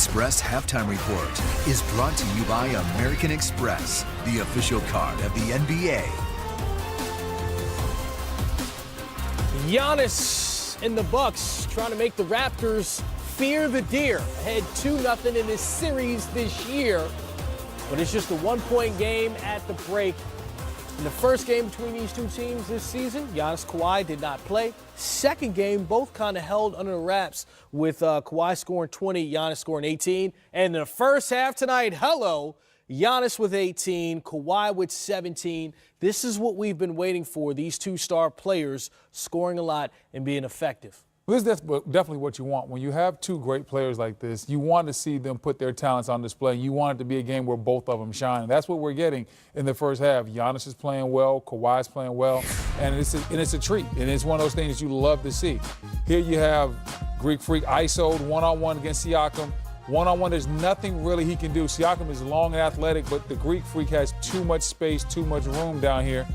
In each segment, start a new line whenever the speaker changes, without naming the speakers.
Express Halftime Report is brought to you by American Express, the official card of the NBA.
Giannis and the Bucks trying to make the Raptors fear the deer. Ahead 2-0 in this series this year. But it's just a one-point game at the break. In the first game between these two teams this season, Giannis, Kawhi did not play. Second game, both kind of held under the wraps with Kawhi scoring 20, Giannis scoring 18. And in the first half tonight, Giannis with 18, Kawhi with 17. This is what we've been waiting for, these two star players scoring a lot and being effective.
This is definitely what you want. When you have two great players like this, you want to see them put their talents on display. You want it to be a game where both of them shine. And that's what we're getting in the first half. Giannis is playing well, Kawhi's playing well, and it's a treat. And it's one of those things that you love to see. Here you have Greek Freak ISO'd one-on-one against Siakam. One-on-one, there's nothing really he can do. Siakam is long and athletic, but the Greek Freak has too much space, too much room down here.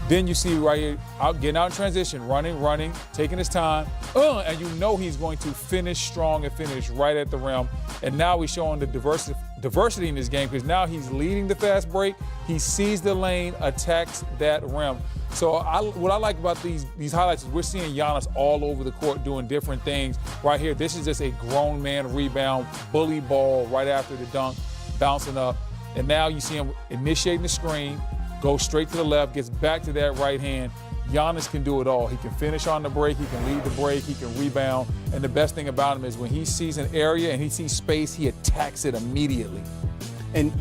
Then you see right here, getting out in transition, running, taking his time, and you know he's going to finish strong and finish right at the rim. And now he's showing the diversity in this game because now he's leading the fast break. He sees the lane, attacks that rim. So what I like about these highlights is we're seeing Giannis all over the court doing different things. Right here, this is just a grown man rebound, bully ball right after the dunk, bouncing up. And now you see him initiating the screen, goes straight to the left, gets back to that right hand. Giannis can do it all. He can finish on the break, he can lead the break, he can rebound. And the best thing about him is when he sees an area and he sees space, he attacks it immediately.
And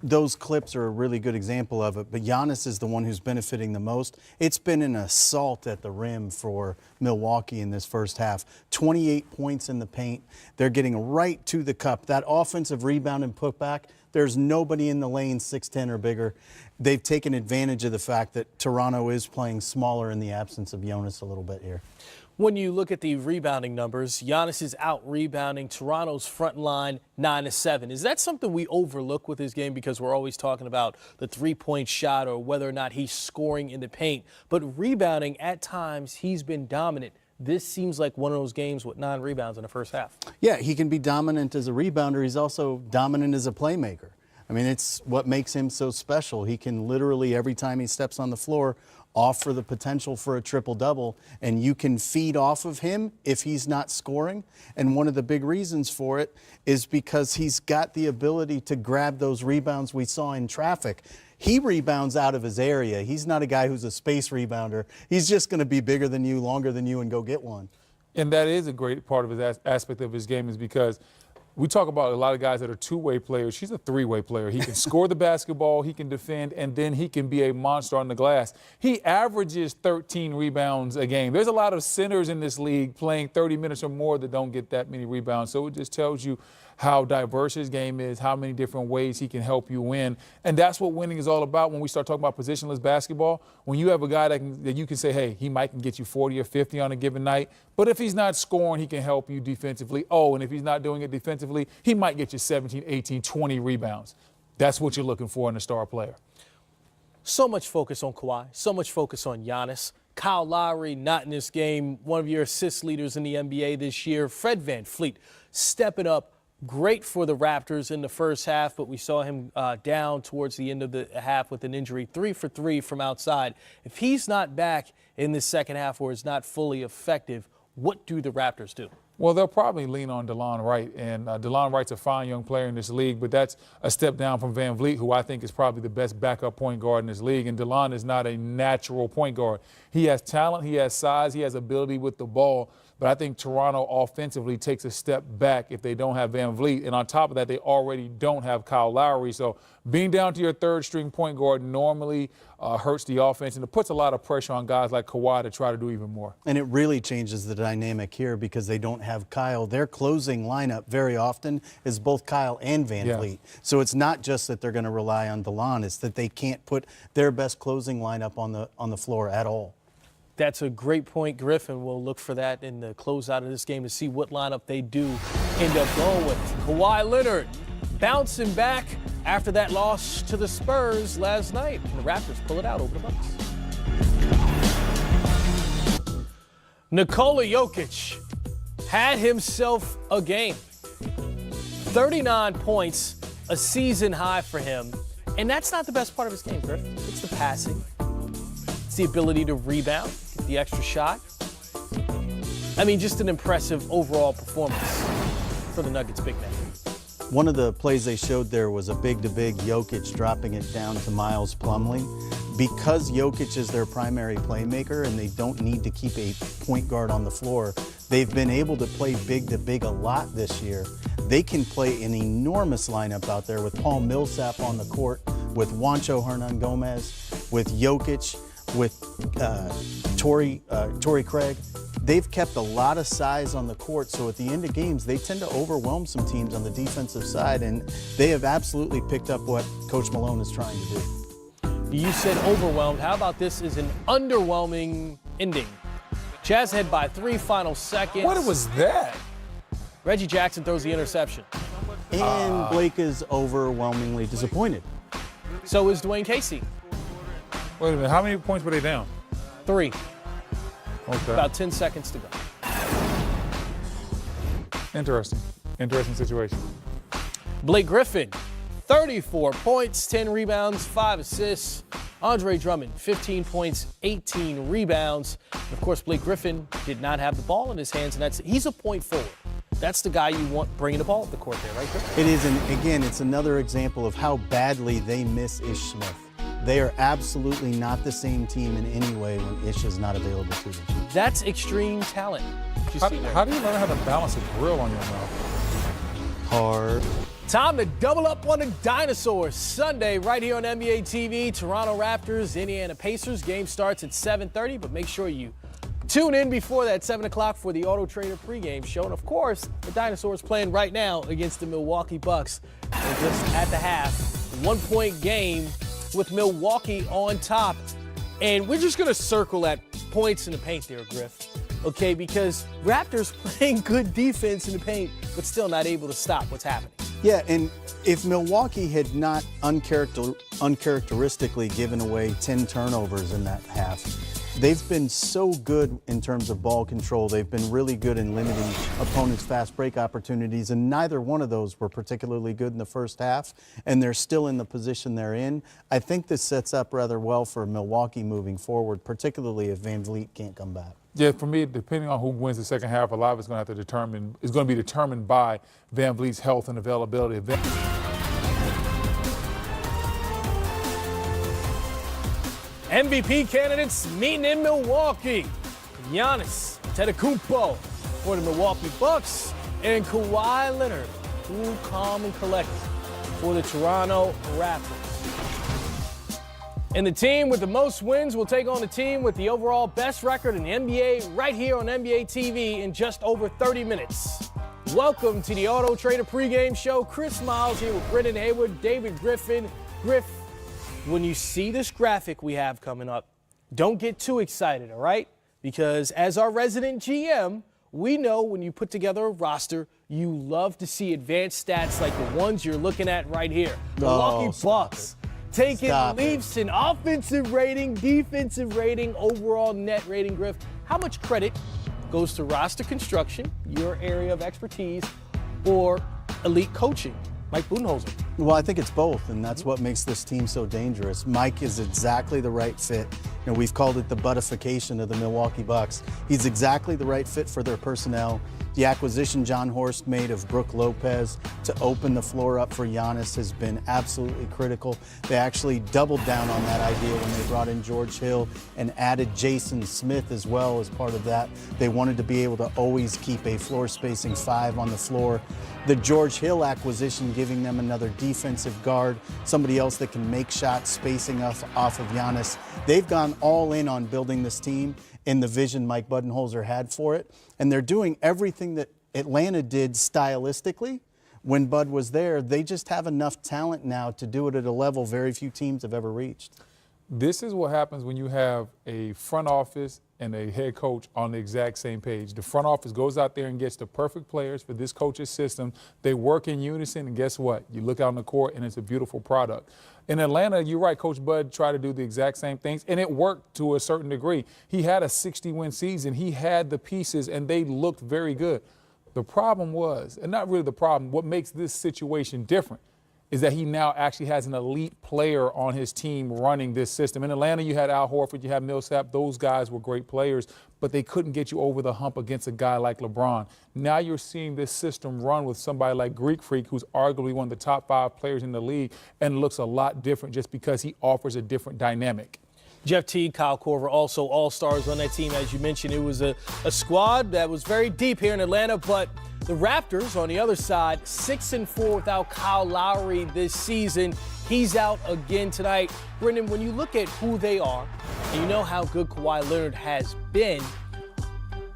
those clips are a really good example of it, but Giannis is the one who's benefiting the most. It's been an assault at the rim for Milwaukee in this first half. 28 points in the paint. They're getting right to the cup. That offensive rebound and putback, there's nobody in the lane 6'10 or bigger. They've taken advantage of the fact that Toronto is playing smaller in the absence of Jonas a little bit here.
When you look at the rebounding numbers, Giannis is out-rebounding Toronto's front line 9-7. Is that something we overlook with his game because we're always talking about the three-point shot or whether or not he's scoring in the paint? But rebounding, at times, he's been dominant. This seems like one of those games with 9 rebounds in the first half. Yeah,
he can be dominant as a rebounder. He's also dominant as a playmaker. I mean, it's what makes him so special. He can literally, every time he steps on the floor, offer the potential for a triple-double, and you can feed off of him if he's not scoring. And one of the big reasons for it is because he's got the ability to grab those rebounds we saw in traffic. He rebounds out of his area. He's not a guy who's a space rebounder. He's just going to be bigger than you, longer than you, and go get one.
And that is a great part of his aspect of his game is because we talk about a lot of guys that are two-way players. He's a three-way player. He can score the basketball, he can defend, and then he can be a monster on the glass. He averages 13 rebounds a game. There's a lot of centers in this league playing 30 minutes or more that don't get that many rebounds. So it just tells you how diverse his game is, how many different ways he can help you win. And that's what winning is all about when we start talking about positionless basketball. When you have a guy that you can say, hey, he might can get you 40 or 50 on a given night, but if he's not scoring, he can help you defensively. Oh, and if he's not doing it defensively, he might get you 17, 18, 20 rebounds. That's what you're looking for in a star player.
So much focus on Kawhi, so much focus on Giannis. Kyle Lowry not in this game, one of your assist leaders in the NBA this year. Fred VanVleet stepping up. Great for the Raptors in the first half, but we saw him down towards the end of the half with an injury. 3 for 3 from outside. If he's not back in the second half or is not fully effective, what do the Raptors do?
Well, they'll probably lean on DeLon Wright, and DeLon Wright's a fine young player in this league, but that's a step down from VanVleet, who I think is probably the best backup point guard in this league, and DeLon is not a natural point guard. He has talent, he has size, he has ability with the ball, but I think Toronto offensively takes a step back if they don't have VanVleet, and on top of that, they already don't have Kyle Lowry, so being down to your third-string point guard normally hurts the offense, and it puts a lot of pressure on guys like Kawhi to try to do even more.
And it really changes the dynamic here because they don't have Kyle. Their closing lineup very often is both Kyle and VanVleet. Yeah. So it's not just that they're going to rely on DeLon, it's that they can't put their best closing lineup on the floor at all.
That's a great point, Griffin. We'll look for that in the closeout of this game to see what lineup they do end up going with. Kawhi Leonard bouncing back after that loss to the Spurs last night. And the Raptors pull it out over the Bucks. Nikola Jokic had himself a game. 39 points, a season high for him. And that's not the best part of his game, Griff. It's the passing. It's the ability to rebound, get the extra shot. I mean, just an impressive overall performance for the Nuggets big man.
One of the plays they showed there was a big-to-big Jokic dropping it down to Miles Plumlee. Because Jokic is their primary playmaker and they don't need to keep a point guard on the floor, they've been able to play big-to-big a lot this year. They can play an enormous lineup out there with Paul Millsap on the court, with Juancho Hernan-Gomez, with Jokic, with Torrey Craig. They've kept a lot of size on the court, so at the end of games, they tend to overwhelm some teams on the defensive side, and they have absolutely picked up what Coach Malone is trying to do.
You said overwhelmed. How about this is an underwhelming ending? Jazz head by 3 final seconds.
What was that?
Reggie Jackson throws the interception.
And Blake is overwhelmingly disappointed.
So is Dwayne Casey.
Wait a minute, how many points were they down?
3.
Okay.
About 10 seconds to go.
Interesting situation.
Blake Griffin, 34 points, 10 rebounds, 5 assists. Andre Drummond, 15 points, 18 rebounds. And of course, Blake Griffin did not have the ball in his hands, and he's a point forward. That's the guy you want bringing the ball up the court there, right there.
It is, and again, it's another example of how badly they miss Ish Smith. They are absolutely not the same team in any way when Ish is not available to them.
That's extreme talent.
How do you learn how to balance a grill on your mouth?
Hard.
Time to double up on the dinosaurs. Sunday, right here on NBA TV, Toronto Raptors, Indiana Pacers. Game starts at 7:30, but make sure you tune in before that, 7 o'clock, for the Auto Trader pregame show. And of course, the dinosaurs playing right now against the Milwaukee Bucks. They're just at the half, 1-point game with Milwaukee on top. And we're just going to circle at points in the paint there, Griff. Okay, because Raptors playing good defense in the paint, but still not able to stop what's happening.
Yeah, and if Milwaukee had not uncharacteristically given away 10 turnovers in that half, they've been so good in terms of ball control. They've been really good in limiting opponents' fast break opportunities, and neither one of those were particularly good in the first half, and they're still in the position they're in. I think this sets up rather well for Milwaukee moving forward, particularly if Van Vliet can't come back.
Yeah, for me, depending on who wins the second half, a lot of it's going to be determined by Van Vliet's health and availability.
MVP candidates meeting in Milwaukee. Giannis Antetokounmpo for the Milwaukee Bucks, and Kawhi Leonard, cool, calm, and collected for the Toronto Raptors. And the team with the most wins will take on the team with the overall best record in the NBA right here on NBA TV in just over 30 minutes. Welcome to the Auto Trader pregame show. Chris Miles here with Brendan Haywood, David Griffin. Griff, when you see this graphic we have coming up, don't get too excited, all right? Because as our resident GM, we know when you put together a roster, you love to see advanced stats like the ones you're looking at right here. Milwaukee Bucks taking leaps in offensive rating, defensive rating, overall net rating. Griff, how much credit goes to roster construction, your area of expertise, or elite coaching, Mike Budenholzer?
Well, I think it's both, and that's what makes this team so dangerous. Mike is exactly the right fit. You know, we've called it the buttification of the Milwaukee Bucks. He's exactly the right fit for their personnel. The acquisition John Horst made of Brook Lopez to open the floor up for Giannis has been absolutely critical. They actually doubled down on that idea when they brought in George Hill and added Jason Smith as well as part of that. They wanted to be able to always keep a floor spacing 5 on the floor. The George Hill acquisition giving them another defensive guard, somebody else that can make shots spacing off of Giannis. They've gone all in on building this team in the vision Mike Budenholzer had for it. And they're doing everything that Atlanta did stylistically when Bud was there. They just have enough talent now to do it at a level very few teams have ever reached.
This is what happens when you have a front office and a head coach on the exact same page. The front office goes out there and gets the perfect players for this coach's system. They work in unison, and guess what? You look out on the court, and it's a beautiful product. In Atlanta, you're right, Coach Bud tried to do the exact same things, and it worked to a certain degree. He had a 60-win season. He had the pieces, and they looked very good. The problem was, and not really the problem, what makes this situation different is that he now actually has an elite player on his team running this system. In Atlanta, you had Al Horford, you had Millsap. Those guys were great players, but they couldn't get you over the hump against a guy like LeBron. Now you're seeing this system run with somebody like Greek Freak, who's arguably one of the top 5 players in the league, and looks a lot different just because he offers a different dynamic.
Jeff Teague, Kyle Korver, also all-stars on that team. As you mentioned, it was a squad that was very deep here in Atlanta, but the Raptors, on the other side, 6-4 without Kyle Lowry this season. He's out again tonight. Brendan, when you look at who they are, and you know how good Kawhi Leonard has been,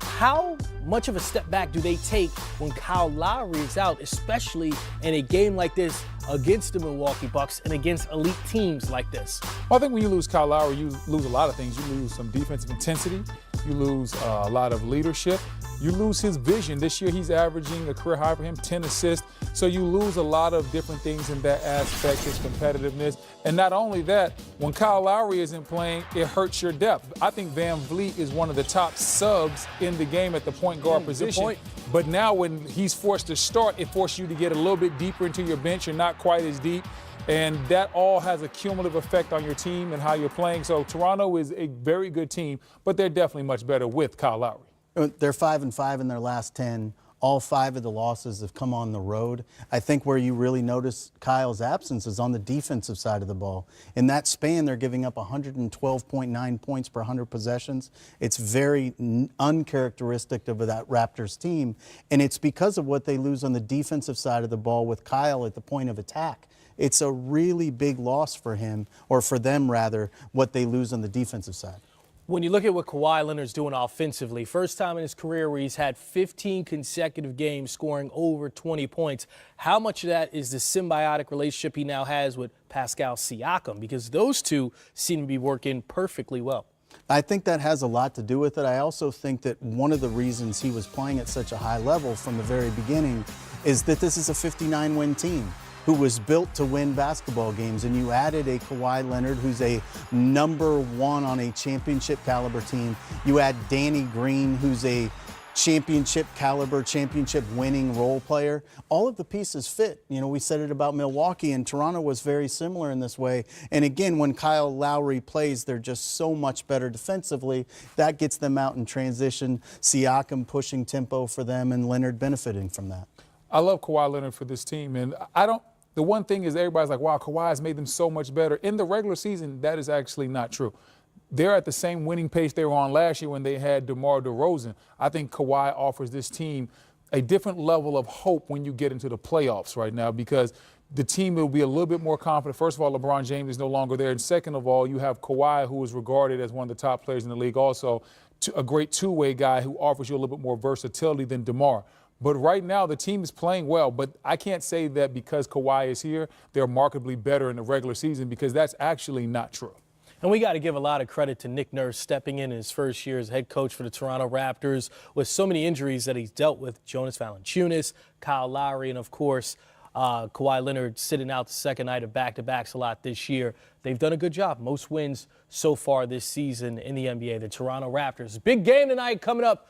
how much of a step back do they take when Kyle Lowry is out, especially in a game like this against the Milwaukee Bucks and against elite teams like this?
Well, I think when you lose Kyle Lowry, you lose a lot of things. You lose some defensive intensity. You lose a lot of leadership. You lose his vision. This year, he's averaging a career high for him, 10 assists. So you lose a lot of different things in that aspect, his competitiveness. And not only that, when Kyle Lowry isn't playing, it hurts your depth. I think Van Vliet is one of the top subs in the game at the point guard position.
Good point.
But now when he's forced to start, it forces you to get a little bit deeper into your bench. You're not quite as deep. And that all has a cumulative effect on your team and how you're playing. So Toronto is a very good team, but they're definitely much better with Kyle Lowry.
They're 5-5 in their last 10. All 5 of the losses have come on the road. I think where you really notice Kyle's absence is on the defensive side of the ball. In that span, they're giving up 112.9 points per 100 possessions. It's very uncharacteristic of that Raptors team, and it's because of what they lose on the defensive side of the ball with Kyle at the point of attack. It's a really big loss for him, or for them rather, what they lose on the defensive side.
When you look at what Kawhi Leonard's doing offensively, first time in his career where he's had 15 consecutive games scoring over 20 points, how much of that is the symbiotic relationship he now has with Pascal Siakam? Because those two seem to be working perfectly well.
I think that has a lot to do with it. I also think that one of the reasons he was playing at such a high level from the very beginning is that this is a 59-win team who was built to win basketball games, and you added a Kawhi Leonard who's a #1 on a championship caliber team. You add Danny Green, who's a championship caliber, championship winning role player. All of the pieces fit. You know, we said it about Milwaukee, and Toronto was very similar in this way. And again, when Kyle Lowry plays, they're just so much better defensively. That gets them out in transition. Siakam pushing tempo for them, and Leonard benefiting from that.
I love Kawhi Leonard for this team, and the one thing is everybody's like, wow, Kawhi has made them so much better. In the regular season, that is actually not true. They're at the same winning pace they were on last year when they had DeMar DeRozan. I think Kawhi offers this team a different level of hope when you get into the playoffs right now, because the team will be a little bit more confident. First of all, LeBron James is no longer there. And second of all, you have Kawhi, who is regarded as one of the top players in the league, also a great two-way guy who offers you a little bit more versatility than DeMar. But right now, the team is playing well. But I can't say that because Kawhi is here, they're markedly better in the regular season, because that's actually not true.
And we got to give a lot of credit to Nick Nurse stepping in his first year as head coach for the Toronto Raptors with so many injuries that he's dealt with. Jonas Valanciunas, Kyle Lowry, and, of course, Kawhi Leonard sitting out the second night of back-to-backs a lot this year. They've done a good job. Most wins so far this season in the NBA. The Toronto Raptors. Big game tonight coming up